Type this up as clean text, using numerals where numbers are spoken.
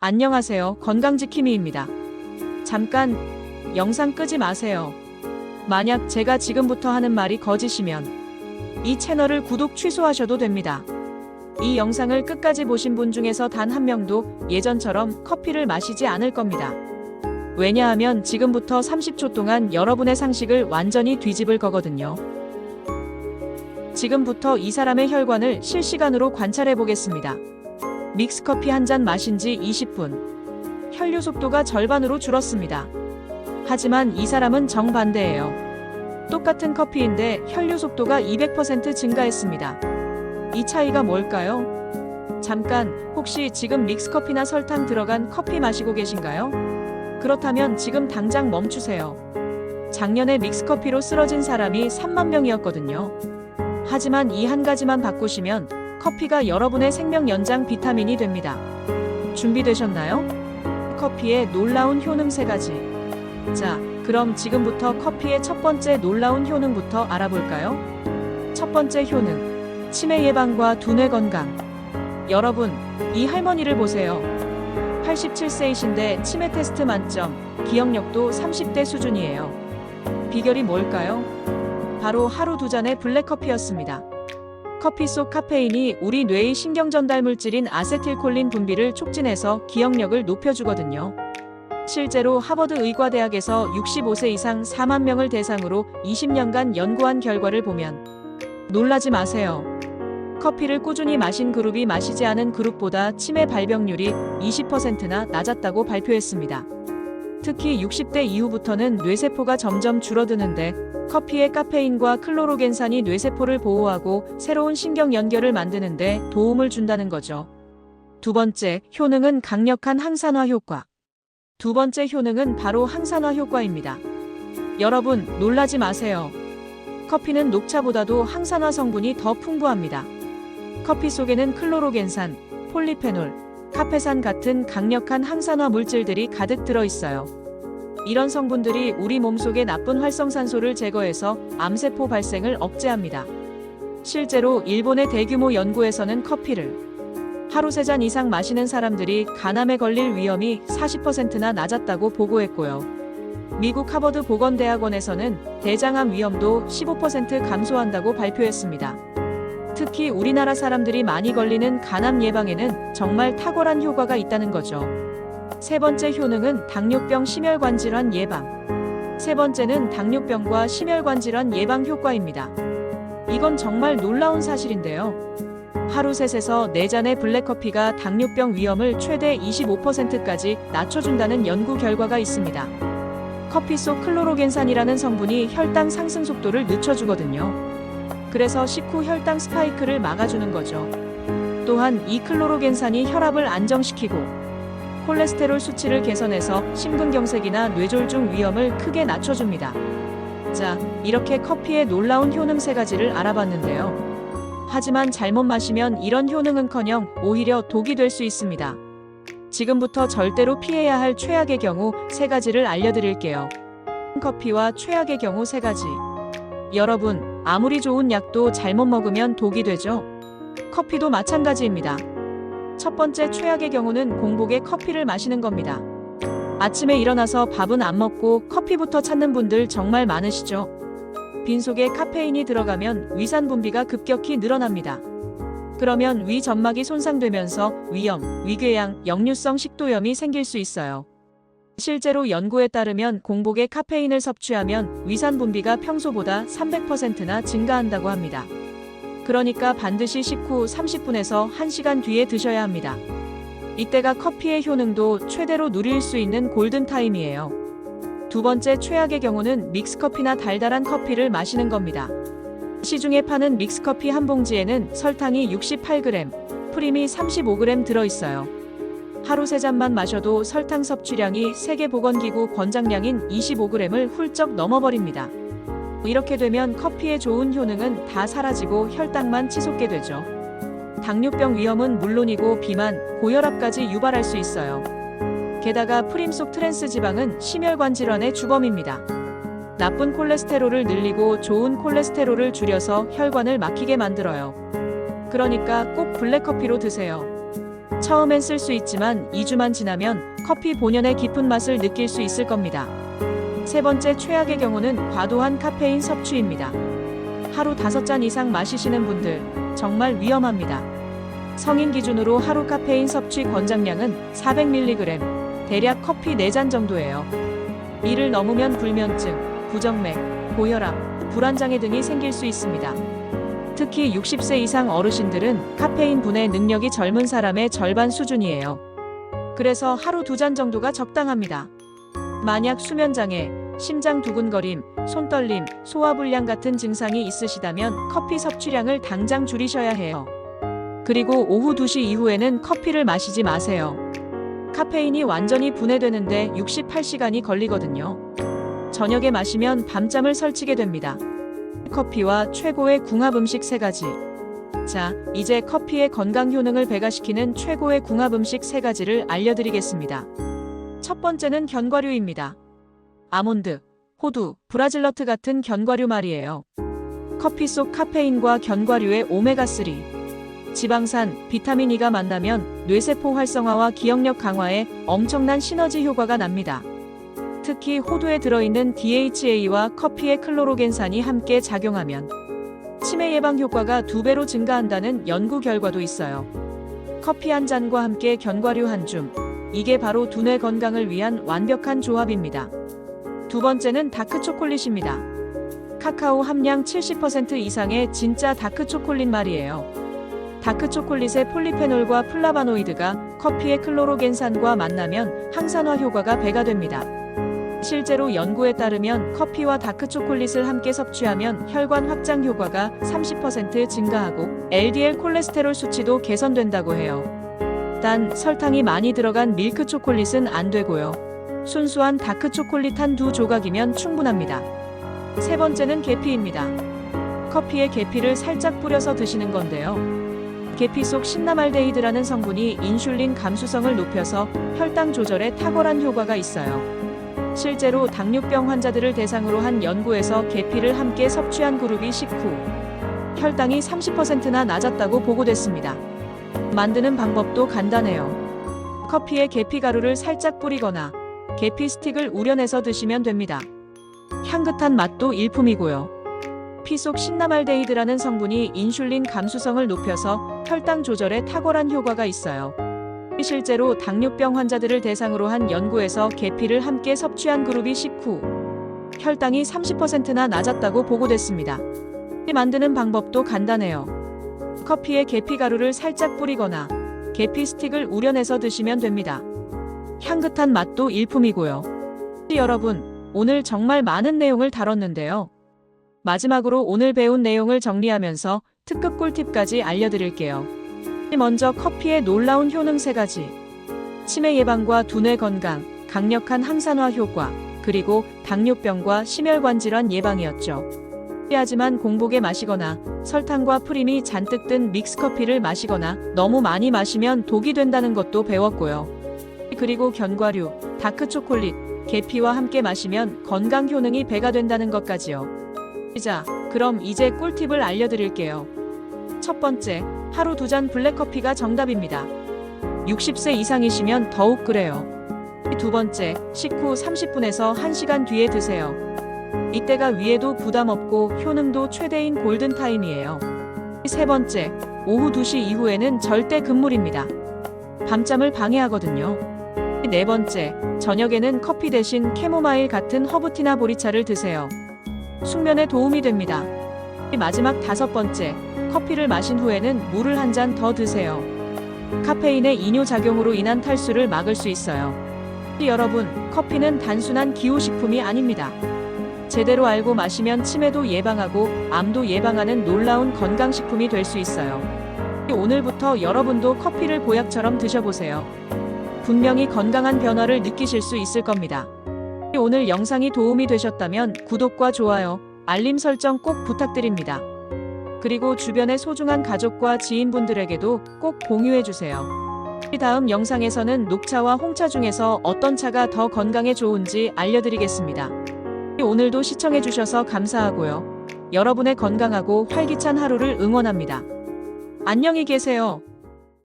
안녕하세요. 건강지킴이입니다. 잠깐 영상 끄지 마세요. 만약 제가 지금부터 하는 말이 거짓이면 이 채널을 구독 취소하셔도 됩니다. 이 영상을 끝까지 보신 분 중에서 단 한 명도 예전처럼 커피를 마시지 않을 겁니다. 왜냐하면 지금부터 30초 동안 여러분의 상식을 완전히 뒤집을 거거든요. 지금부터 이 사람의 혈관을 실시간으로 관찰해 보겠습니다. 믹스커피 한 잔 마신 지 20분. 혈류 속도가 절반으로 줄었습니다. 하지만 이 사람은 정반대예요. 똑같은 커피인데 혈류 속도가 200% 증가했습니다. 이 차이가 뭘까요? 잠깐, 혹시 지금 믹스커피나 설탕 들어간 커피 마시고 계신가요? 그렇다면 지금 당장 멈추세요. 작년에 믹스커피로 쓰러진 사람이 3만 명이었거든요. 하지만 이 한 가지만 바꾸시면 커피가 여러분의 생명 연장 비타민이 됩니다. 준비되셨나요? 커피의 놀라운 효능 3가지. 자, 그럼 지금부터 커피의 첫 번째 놀라운 효능부터 알아볼까요? 첫 번째 효능, 치매 예방과 두뇌 건강. 여러분, 이 할머니를 보세요. 87세이신데 치매 테스트 만점, 기억력도 30대 수준이에요. 비결이 뭘까요? 바로 하루 2잔의 블랙커피였습니다. 커피 속 카페인이 우리 뇌의 신경 전달 물질인 아세틸콜린 분비를 촉진해서 기억력을 높여주거든요. 실제로 하버드 의과대학에서 65세 이상 4만 명을 대상으로 20년간 연구한 결과를 보면 놀라지 마세요. 커피를 꾸준히 마신 그룹이 마시지 않은 그룹보다 치매 발병률이 20%나 낮았다고 발표했습니다. 특히 60대 이후부터는 뇌세포가 점점 줄어드는데 커피의 카페인과 클로로겐산이 뇌세포를 보호하고 새로운 신경 연결을 만드는 데 도움을 준다는 거죠. 두 번째, 효능은 강력한 항산화 효과. 두 번째 효능은 바로 항산화 효과입니다. 여러분, 놀라지 마세요. 커피는 녹차보다도 항산화 성분이 더 풍부합니다. 커피 속에는 클로로겐산, 폴리페놀, 카페산 같은 강력한 항산화 물질들이 가득 들어 있어요. 이런 성분들이 우리 몸속의 나쁜 활성산소를 제거해서 암세포 발생을 억제합니다. 실제로 일본의 대규모 연구에서는 커피를 하루 3잔 이상 마시는 사람들이 간암에 걸릴 위험이 40%나 낮았다고 보고했고요. 미국 하버드 보건대학원에서는 대장암 위험도 15% 감소한다고 발표했습니다. 특히 우리나라 사람들이 많이 걸리는 간암 예방에는 정말 탁월한 효과가 있다는 거죠. 세 번째 효능은 당뇨병 심혈관 질환 예방. 세 번째는 당뇨병과 심혈관 질환 예방 효과입니다. 이건 정말 놀라운 사실인데요. 하루 3에서 4잔의 블랙커피가 당뇨병 위험을 최대 25%까지 낮춰준다는 연구 결과가 있습니다. 커피 속 클로로겐산이라는 성분이 혈당 상승 속도를 늦춰주거든요. 그래서 식후 혈당 스파이크를 막아주는 거죠. 또한 이 클로로겐산이 혈압을 안정시키고 콜레스테롤 수치를 개선해서 심근경색이나 뇌졸중 위험을 크게 낮춰줍니다. 자, 이렇게 커피의 놀라운 효능 3가지를 알아봤는데요. 하지만 잘못 마시면 이런 효능은커녕 오히려 독이 될 수 있습니다. 지금부터 절대로 피해야 할 최악의 경우 3가지를 알려드릴게요. 커피와 최악의 경우 3가지. 여러분, 아무리 좋은 약도 잘못 먹으면 독이 되죠? 커피도 마찬가지입니다. 첫 번째 최악의 경우는 공복에 커피를 마시는 겁니다. 아침에 일어나서 밥은 안 먹고 커피부터 찾는 분들 정말 많으시죠? 빈속에 카페인이 들어가면 위산 분비가 급격히 늘어납니다. 그러면 위 점막이 손상되면서 위염, 위궤양, 역류성 식도염이 생길 수 있어요. 실제로 연구에 따르면 공복에 카페인을 섭취하면 위산 분비가 평소보다 300%나 증가한다고 합니다. 그러니까 반드시 식후 30분에서 1시간 뒤에 드셔야 합니다. 이때가 커피의 효능도 최대로 누릴 수 있는 골든타임이에요. 두 번째 최악의 경우는 믹스커피나 달달한 커피를 마시는 겁니다. 시중에 파는 믹스커피 한 봉지에는 설탕이 68g, 프림이 35g 들어있어요. 하루 3잔만 마셔도 설탕 섭취량이 세계보건기구 권장량인 25g을 훌쩍 넘어버립니다. 이렇게 되면 커피의 좋은 효능은 다 사라지고 혈당만 치솟게 되죠. 당뇨병 위험은 물론이고 비만, 고혈압까지 유발할 수 있어요. 게다가 프림 속 트랜스 지방은 심혈관 질환의 주범입니다. 나쁜 콜레스테롤을 늘리고 좋은 콜레스테롤을 줄여서 혈관을 막히게 만들어요. 그러니까 꼭 블랙커피로 드세요. 처음엔 쓸 수 있지만 2주만 지나면 커피 본연의 깊은 맛을 느낄 수 있을 겁니다. 세 번째 최악의 경우는 과도한 카페인 섭취입니다. 하루 5잔 이상 마시시는 분들 정말 위험합니다. 성인 기준으로 하루 카페인 섭취 권장량은 400mg, 대략 커피 4잔 정도예요. 이를 넘으면 불면증, 부정맥, 고혈압, 불안장애 등이 생길 수 있습니다. 특히 60세 이상 어르신들은 카페인 분해 능력이 젊은 사람의 절반 수준이에요. 그래서 하루 2잔 정도가 적당합니다. 만약 수면장애, 심장 두근거림, 손떨림, 소화불량 같은 증상이 있으시다면 커피 섭취량을 당장 줄이셔야 해요. 그리고 오후 2시 이후에는 커피를 마시지 마세요. 카페인이 완전히 분해되는데 68시간이 걸리거든요. 저녁에 마시면 밤잠을 설치게 됩니다. 커피와 최고의 궁합 음식 3가지. 자, 이제 커피의 건강 효능을 배가시키는 최고의 궁합 음식 3가지를 알려드리겠습니다. 첫 번째는 견과류입니다. 아몬드, 호두, 브라질너트 같은 견과류 말이에요. 커피 속 카페인과 견과류의 오메가3, 지방산, 비타민 E가 만나면 뇌세포 활성화와 기억력 강화에 엄청난 시너지 효과가 납니다. 특히 호두에 들어있는 DHA와 커피의 클로로겐산이 함께 작용하면 치매 예방 효과가 2배로 증가한다는 연구 결과도 있어요. 커피 한 잔과 함께 견과류 한 줌, 이게 바로 두뇌 건강을 위한 완벽한 조합입니다. 두 번째는 다크초콜릿입니다. 카카오 함량 70% 이상의 진짜 다크초콜릿 말이에요. 다크초콜릿의 폴리페놀과 플라바노이드가 커피의 클로로겐산과 만나면 항산화 효과가 배가 됩니다. 실제로 연구에 따르면 커피와 다크초콜릿을 함께 섭취하면 혈관 확장 효과가 30% 증가하고 LDL 콜레스테롤 수치도 개선된다고 해요. 단 설탕이 많이 들어간 밀크 초콜릿은 안 되고요. 순수한 다크초콜릿 한 2조각이면 충분합니다. 세 번째는 계피입니다. 커피에 계피를 살짝 뿌려서 드시는 건데요. 계피 속 신라말데히드라는 성분이 인슐린 감수성을 높여서 혈당 조절에 탁월한 효과가 있어요. 실제로 당뇨병 환자들을 대상으로 한 연구에서 계피를 함께 섭취한 그룹이 식후 혈당이 30%나 낮았다고 보고됐습니다. 만드는 방법도 간단해요. 커피에 계피 가루를 살짝 뿌리거나 계피 스틱을 우려내서 드시면 됩니다. 향긋한 맛도 일품이고요. 피 속 신라말데히드라는 성분이 인슐린 감수성을 높여서 혈당 조절에 탁월한 효과가 있어요. 실제로 당뇨병 환자들을 대상으로 한 연구에서 계피를 함께 섭취한 그룹이 식후 혈당이 30%나 낮았다고 보고됐습니다. 만드는 방법도 간단해요. 커피에 계피 가루를 살짝 뿌리거나 계피 스틱을 우려내서 드시면 됩니다. 향긋한 맛도 일품이고요. 여러분, 오늘 정말 많은 내용을 다뤘는데요. 마지막으로 오늘 배운 내용을 정리하면서 특급 꿀팁까지 알려드릴게요. 먼저 커피의 놀라운 효능 3가지. 치매 예방과 두뇌 건강, 강력한 항산화 효과, 그리고 당뇨병과 심혈관 질환 예방이었죠. 하지만 공복에 마시거나 설탕과 프림이 잔뜩 든 믹스커피를 마시거나 너무 많이 마시면 독이 된다는 것도 배웠고요. 그리고 견과류, 다크초콜릿, 계피와 함께 마시면 건강 효능이 배가 된다는 것까지요. 자, 그럼 이제 꿀팁을 알려드릴게요. 첫 번째, 하루 2잔 블랙커피가 정답입니다. 60세 이상이시면 더욱 그래요. 두 번째, 식후 30분에서 1시간 뒤에 드세요. 이때가 위에도 부담 없고 효능도 최대인 골든타임이에요. 세 번째, 오후 2시 이후에는 절대 금물입니다. 밤잠을 방해하거든요. 네 번째, 저녁에는 커피 대신 캐모마일 같은 허브티나 보리차를 드세요. 숙면에 도움이 됩니다. 마지막 5번째, 커피를 마신 후에는 물을 한 잔 더 드세요. 카페인의 이뇨작용으로 인한 탈수를 막을 수 있어요. 여러분, 커피는 단순한 기호식품이 아닙니다. 제대로 알고 마시면 치매도 예방하고 암도 예방하는 놀라운 건강식품이 될 수 있어요. 오늘부터 여러분도 커피를 보약처럼 드셔보세요. 분명히 건강한 변화를 느끼실 수 있을 겁니다. 오늘 영상이 도움이 되셨다면 구독과 좋아요, 알림 설정 꼭 부탁드립니다. 그리고 주변의 소중한 가족과 지인분들에게도 꼭 공유해주세요. 다음 영상에서는 녹차와 홍차 중에서 어떤 차가 더 건강에 좋은지 알려드리겠습니다. 오늘도 시청해주셔서 감사하고요. 여러분의 건강하고 활기찬 하루를 응원합니다. 안녕히 계세요.